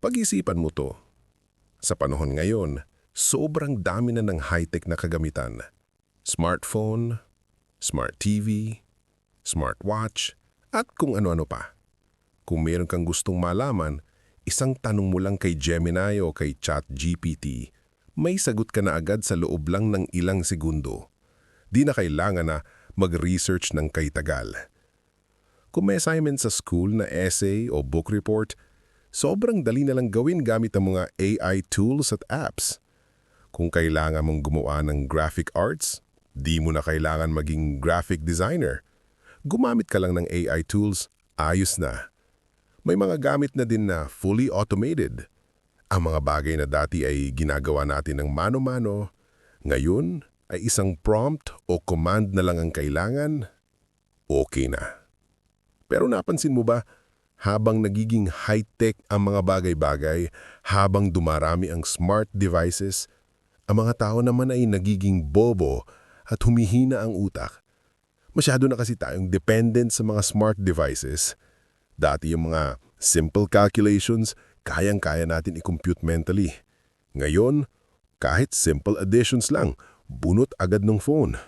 Pag-isipan mo to, sa panahon ngayon, sobrang dami na ng high-tech na kagamitan. Smartphone, smart TV, smartwatch, at kung ano-ano pa. Kung meron kang gustong malaman, isang tanong mo lang kay Gemini o kay ChatGPT, may sagot ka na agad sa loob lang ng ilang segundo. Di na kailangan na mag-research ng kaitagal. Kung may assignment sa school na essay o book report, sobrang dali na lang gawin gamit ang mga AI tools at apps. Kung kailangan mong gumawa ng graphic arts, di mo na kailangan maging graphic designer. Gumamit ka lang ng AI tools, ayos na. May mga gamit na din na fully automated. Ang mga bagay na dati ay ginagawa natin ng mano-mano, ngayon ay isang prompt o command na lang ang kailangan, okay na. Pero napansin mo ba, habang nagiging high-tech ang mga bagay-bagay, habang dumarami ang smart devices, ang mga tao naman ay nagiging bobo at humihina ang utak. Masyado na kasi tayong dependent sa mga smart devices. Dati yung mga simple calculations, kayang-kaya natin i-compute mentally. Ngayon, kahit simple additions lang, bunot agad ng phone.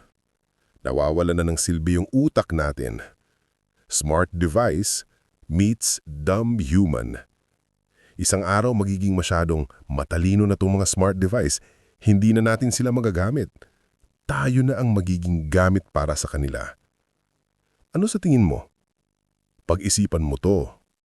Nawawala na ng silbi yung utak natin. Smart device meets dumb human. Isang araw magiging masyadong matalino na itong mga smart device, hindi na natin sila magagamit. Tayo na ang magiging gamit para sa kanila. Ano sa tingin mo? Pag-isipan mo to.